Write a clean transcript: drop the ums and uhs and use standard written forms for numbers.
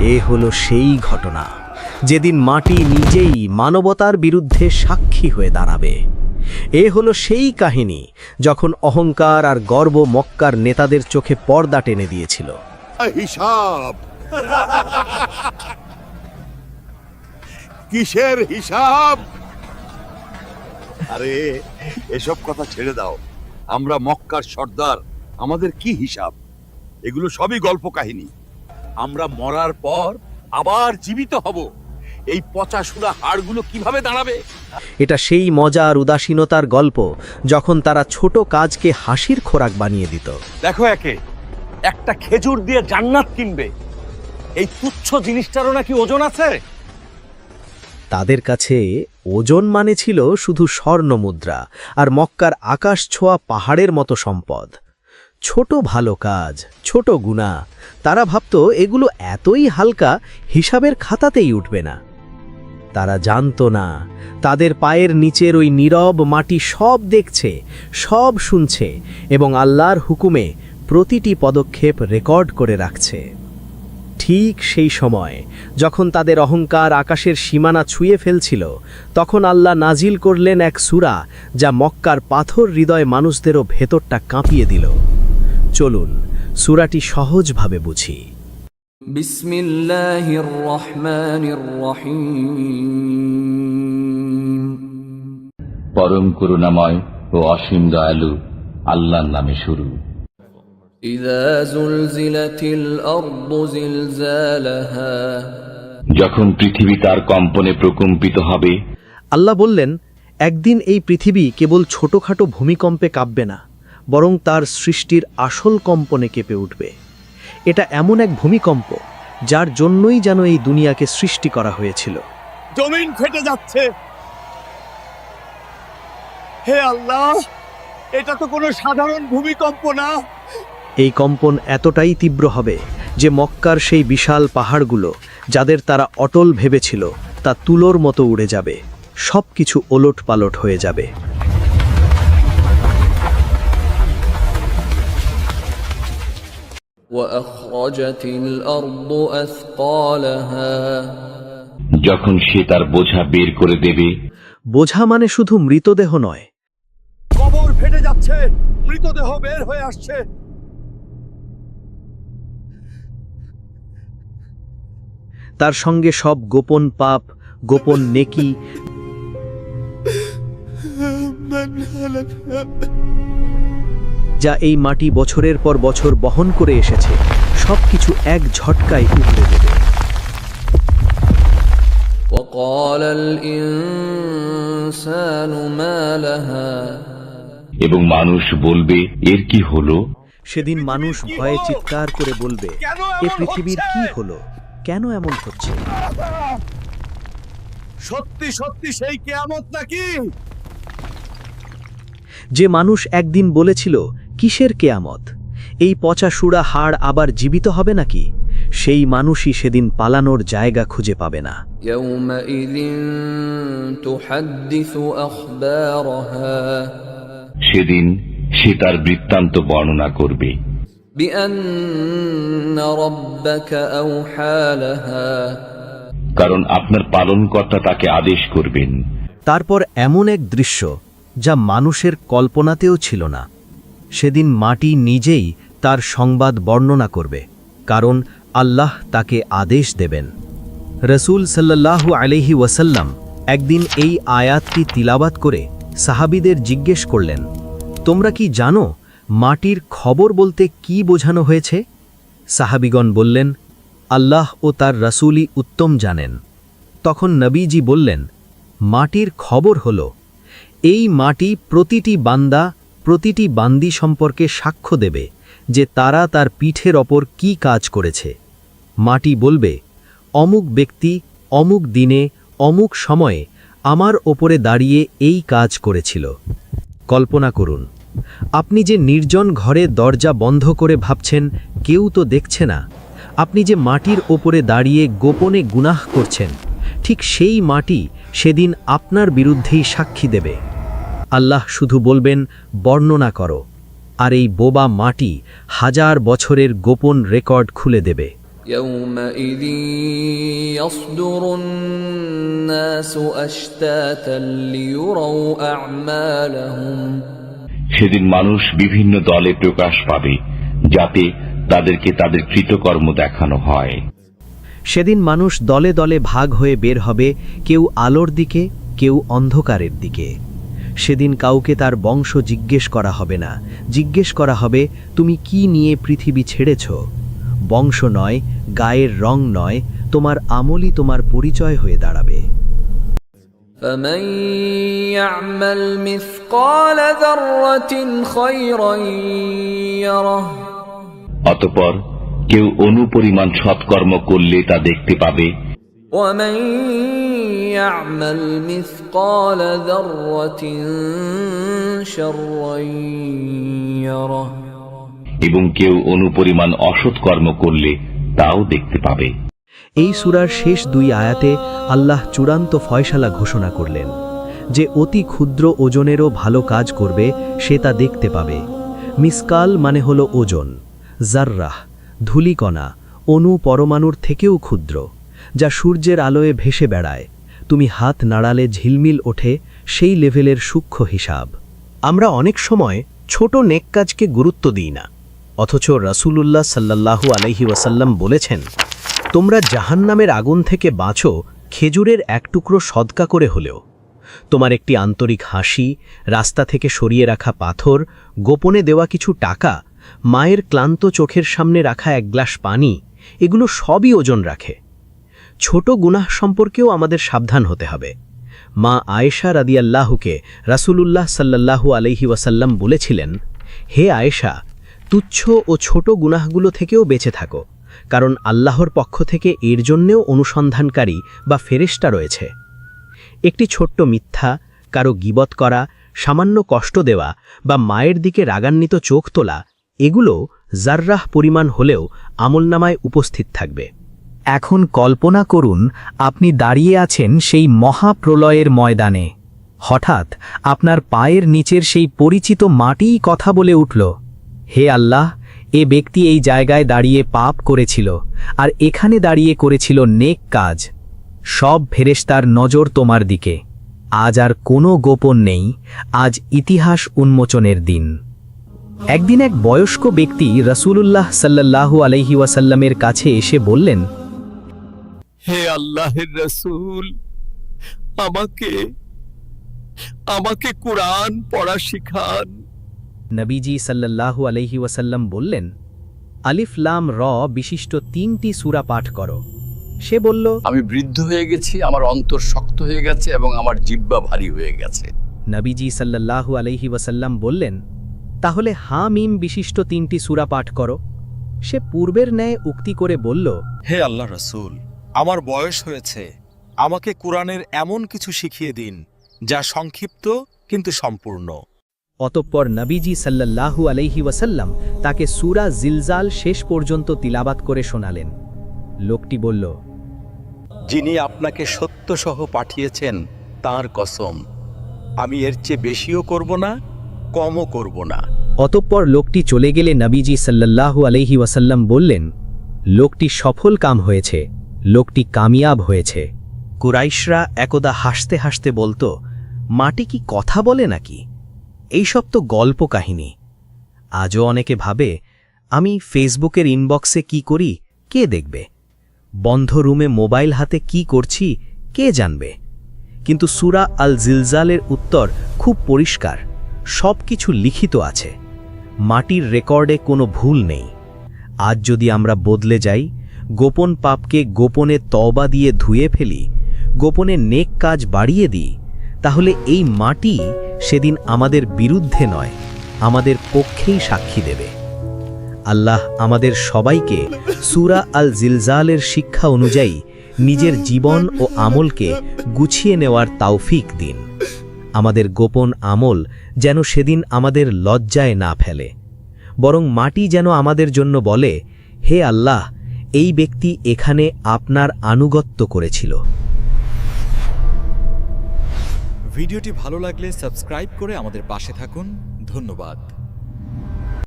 এ হলো সেই ঘটনা যেদিন মাটি নিজেই মানবতার বিরুদ্ধে সাক্ষী হয়ে দাঁড়াবে। এ হলো সেই কাহিনী যখন অহংকার আর গর্ব মক্কার নেতাদের চোখে পর্দা টেনে দিয়েছিল। হিসাব কিসের হিসাব? আরে এসব কথা ছেড়ে দাও, আমরা মক্কার সর্দার, আমাদের কি হিসাব? এগুলো সবই গল্প কাহিনী। আমরা মরার পর আবার জীবিত হব, এই পচা শুলা হাড়গুলো কিভাবে দাঁড়াবে? এটা সেই মজা আর উদাসীনতার গল্প যখন তারা ছোট কাজকে হাসির খোরাক বানিয়ে দিত। দেখো একটা খেজুর দিয়ে জান্নাত কিনবে, এই তুচ্ছ জিনিসটারও নাকি ওজন আছে। তাদের কাছে ওজন মানে ছিল শুধু স্বর্ণ মুদ্রা আর মক্কার আকাশ ছোঁয়া পাহাড়ের মতো সম্পদ। ছোট ভালো কাজ, ছোট গুনাহ, তারা ভাবত এগুলো এতই হালকা, হিসাবের খাতাতেই উঠবে না। তারা জানত না তাদের পায়ের নিচের ওই নীরব মাটি সব দেখছে, সব শুনছে এবং আল্লাহর হুকুমে প্রতিটি পদক্ষেপ রেকর্ড করে রাখছে। ঠিক সেই সময় যখন তাদের অহংকার আকাশের সীমানা ছুঁয়ে ফেলছিল, তখন আল্লাহ নাজিল করলেন এক সূরা যা মক্কার পাথর হৃদয় মানুষদেরও ভেতরটা কাঁপিয়ে দিল। চলুন সূরাটি সহজভাবে বুঝি। বিসমিল্লাহির রহমানির রহিম। পরম করুণাময় ও অসীম দয়ালু আল্লাহর নামে শুরু। ইযা যুলজিলাতিল আরদু জিলজালাহা। যখন পৃথিবী তার কম্পনে প্রকম্পিত হবে। আল্লাহ বললেন, একদিন এই পৃথিবী কেবল ছোটখাটো ভূমিকম্পে কাঁপবে না, বরং তার সৃষ্টির আসল কম্পনে কেঁপে উঠবে। এটা এমন এক ভূমিকম্প যার জন্যই যেন এই দুনিয়াকে সৃষ্টি করা হয়েছিল। জমিন ফেটে যাচ্ছে। হে আল্লাহ, এটা তো কোনো সাধারণ ভূমিকম্প না। এই কম্পন এতটাই তীব্র হবে যে মক্কার সেই বিশাল পাহাড়গুলো যাদের তারা অটল ভেবেছিল তা তুলোর মতো উড়ে যাবে, সবকিছু ওলটপালট হয়ে যাবে। ওয়াখরাজাতিল আরদু আসকালাহা। যখন সে তার বোঝা বের করে দেবে। বোঝা মানে শুধু মৃতদেহ নয়, কবর ফেটে যাচ্ছে, মৃতদেহ বের হয়ে আসছে। তার সঙ্গে সব গোপন পাপ, গোপন নেকি, যা এই মাটি বছরের পর বছর বহন করে এসেছে, সবকিছু এক ঝটকায় উগড়ে দেবে। ওয়াকালাল ইনসানু মা লাহা। এবং মানুষ বলবে, এর কি হলো? সেদিন মানুষ ভয়ে চিৎকার করে বলবে, এ পৃথিবীর কি হলো, কেন এমন হচ্ছে? সত্যি সত্যি সেই কিয়ামত নাকি? যে মানুষ একদিন বলেছিল, কিসের কেয়ামত, এই পচা শুড়া হাড় আবার জীবিত হবে নাকি, সেই মানুষই সেদিন পালানোর জায়গা খুঁজে পাবে না। ইয়াউমাইযিন তুহাদ্দিসু আখবারাহা। সেদিন সে তার বৃত্তান্ত বর্ণনা করবে। বিআন্না রাব্বাকা আওহা লাহা। কারণ আপনার পালনকর্তা তাকে আদেশ করবেন। তারপর এমন এক দৃশ্য যা মানুষের কল্পনাতেও ছিল না। সেদিন মাটি নিজেই তার সংবাদ বর্ণনা করবে, কারণ আল্লাহ তাকে আদেশ দেবেন। রসূল সাল্লাল্লাহু আলাইহি ওয়াসাল্লাম একদিন এই আয়াতটি তিলাওয়াত করে সাহাবীদের জিজ্ঞেস করলেন, তোমরা কি জানো মাটির খবর বলতে কি বোঝানো হয়েছে? সাহাবীগণ বললেন, আল্লাহ ও তার রাসূলই উত্তম জানেন। তখন নবীজি বললেন, মাটির খবর হলো, এই মাটি প্রতিটি বান্দা, প্রতিটি বান্দি সম্পর্কে সাক্ষ্য দেবে যে তারা তার পিঠের ওপর কি কাজ করেছে। মাটি বলবে, অমুক ব্যক্তি অমুক দিনে অমুক সময়ে আমার ওপরে দাঁড়িয়ে এই কাজ করেছিল। কল্পনা করুন, আপনি যে নির্জন ঘরে দরজা বন্ধ করে ভাবছেন কেউ তো দেখছে না, আপনি যে মাটির ওপরে দাঁড়িয়ে গোপনে গুনাহ করছেন, ঠিক সেই মাটি সেদিন আপনার বিরুদ্ধেই সাক্ষী দেবে। আল্লাহ শুধু বলবেন, বর্ণনা করো, আর এই বোবা মাটি হাজার বছরের গোপন রেকর্ড খুলে দেবে। يومئذ يصدر الناس أشتاتا ليروا أعمالهم সেদিন মানুষ বিভিন্ন দলে প্রকাশ পাবে, যাতে তাদেরকে তাদের কৃতকর্ম দেখানো হয়। সেদিন মানুষ দলে দলে ভাগ হয়ে বের হবে, কেউ আলোর দিকে, কেউ অন্ধকারের দিকে। সেদিন কাউকে তার বংশ জিজ্ঞেস করা হবে না, জিজ্ঞেস করা হবে তুমি কি নিয়ে পৃথিবী ছেড়েছ। বংশ নয়, গায়ের রং নয়, তোমার আমলই তোমার পরিচয় হয়ে দাঁড়াবে। فمن يعمل مثقال ذرة خيرا يره অতঃপর কেউ অনুপরিমাণ সৎকর্ম করলে তা দেখতে পাবে, ومن يعمل مثقال ذرة شرا يره এবং কেউ অনুপরিমাণ অসৎ কর্ম করলে তাও দেখতে পাবে। এই সূরার শেষ 2 আয়াতে আল্লাহ চূড়ান্ত ফয়সালা ঘোষণা করলেন যে অতি ক্ষুদ্র ওজনেরও ভালো কাজ করবে সে তা দেখতে পাবে। মিসকাল মানে হলো ওজন, জাররাহ ধূলিকণা, অণু পরমাণুর থেকেও ক্ষুদ্র, যা সূর্যের আলোয় ভেসে বেড়ায়। তুমি হাত নাড়ালে ঝিলমিল ওঠে, সেই লেভেলের সূক্ষ্ম হিসাব। আমরা অনেক সময় ছোট নেক কাজকে গুরুত্ব দিই না, অথচ রাসূলুল্লাহ সাল্লাল্লাহু আলাইহি ওয়াসাল্লাম বলেছেন, তোমরা জাহান্নামের আগুন থেকে বাঁচো খেজুরের এক টুকরো সদকা করে হলেও। তোমার একটি আন্তরিক হাসি, রাস্তা থেকে সরিয়ে রাখা পাথর, গোপনে দেওয়া কিছু টাকা, মায়ের ক্লান্ত চোখের সামনে রাখা এক গ্লাস পানি, এগুলো সবই ওজন রাখে। ছোট গুনাহ সম্পর্কেও আমাদের সাবধান হতে হবে। মা আয়েশা রাদিয়াল্লাহুকে রাসূলুল্লাহ সাল্লাল্লাহু আলাইহি ওয়াসাল্লাম বলেছিলেন, হে আয়েশা, তুচ্ছ ও ছোট গুনাহগুলো থেকেও বেঁচে থাকো, কারণ আল্লাহর পক্ষ থেকে এর জন্যেও অনুসন্ধানকারী বা ফেরেশতা রয়েছে। একটি ছোট্ট মিথ্যা, কারো গীবত করা, সামান্য কষ্ট দেওয়া বা মায়ের দিকে রাগান্বিত চোখ তোলা, এগুলো জাররাহ পরিমাণ হলেও আমলনামায় উপস্থিত থাকবে। এখন কল্পনা করুন আপনি দাঁড়িয়ে আছেন সেই মহাপ্রলয়ের ময়দানে। হঠাৎ আপনার পায়ের নিচের সেই পরিচিত মাটিই কথা বলে উঠল, হে আল্লাহ, এ ব্যক্তি এই জায়গায় দাঁড়িয়ে পাপ করেছিল আর এখানে দাঁড়িয়ে করেছিল নেক কাজ। সব ফেরেশতার নজর তোমার দিকে। আজ আর কোনো গোপন নেই, আজ ইতিহাস উন্মোচনের দিন। একদিন এক বয়স্ক ব্যক্তি রাসূলুল্লাহ সাল্লাল্লাহু আলাইহি ওয়াসাল্লামের কাছে এসে বললেন, হে আল্লাহর রাসূল, আমাকে কুরআন পড়া শিখান। নবীজি সাল্লাল্লাহু আলাইহি ওয়াসাল্লাম বললেন, আলিফ লাম র বিশিষ্ট 3টি সূরা পাঠ করো। সে বলল, আমি বৃদ্ধ হয়ে গেছি, আমার অন্তর শক্ত হয়ে গেছে এবং আমার জিহ্বা ভারী হয়ে গেছে। নবীজি সাল্লাল্লাহু আলাইহি ওয়াসাল্লাম বললেন, তাহলে হা মিম বিশিষ্ট 3টি সূরা পাঠ করো। সে পূর্বের ন্যায় উক্তি করে বলল, হে আল্লাহ রাসূল, আমার বয়স হয়েছে, আমাকে কুরআনের এমন কিছু শিখিয়ে দিন যা সংক্ষিপ্ত কিন্তু সম্পূর্ণ। অতঃপর নবীজি সাল্লাল্লাহু আলাইহি ওয়াসাল্লাম তাকে সূরা জিলজাল শেষ পর্যন্ত তিলাবাত করে শোনালেন। লোকটি বলল, যিনি আপনাকে সত্যসহ পাঠিয়েছেন তার কসম, আমি এর চেয়ে বেশিও করব না, কমও করব না। অতঃপর লোকটি চলে গেলে নবীজি সাল্লাল্লাহু আলাইহি ওয়াসাল্লাম বললেন, লোকটি সফল কাম হয়েছে, লোকটি কামিয়াব হয়েছে। কুরাইশরা একদা হাসতে হাসতে বলতো, মাটি কি কথা বলে নাকি? এইসব তো গল্প কাহিনী। আজও অনেকে ভাবে, আমি ফেসবুকের ইনবক্সে কি করি কে দেখবে, বন্ধ রুমে মোবাইল হাতে কি করছি কে জানবে। কিন্তু সূরা আল জিলজালের উত্তর খুব পরিষ্কার, সব কিছু লিখিত আছে। মাটির রেকর্ডে কোনো ভুল নেই। আজ যদি আমরা বদলে যাই, গোপন পাপকে গোপনে তওবা দিয়ে ধুয়ে ফেলি, গোপনে নেক কাজ বাড়িয়ে দিই, তাহলে এই মাটি সেদিন আমাদের বিরুদ্ধে নয়, আমাদের পক্ষেই সাক্ষী দেবে। আল্লাহ আমাদের সবাইকে সূরা আল জিলজালের শিক্ষা অনুযায়ী নিজের জীবন ও আমলকে গুছিয়ে নেওয়ার তৌফিক দিন। আমাদের গোপন আমল যেন সেদিন আমাদের লজ্জায় না ফেলে, বরং মাটি যেন আমাদের জন্য বলে, হে আল্লাহ, এই ব্যক্তি এখানে আপনার আনুগত্য করেছিল। ভিডিওটি ভালো লাগলে সাবস্ক্রাইব করে আমাদের পাশে থাকুন। ধন্যবাদ।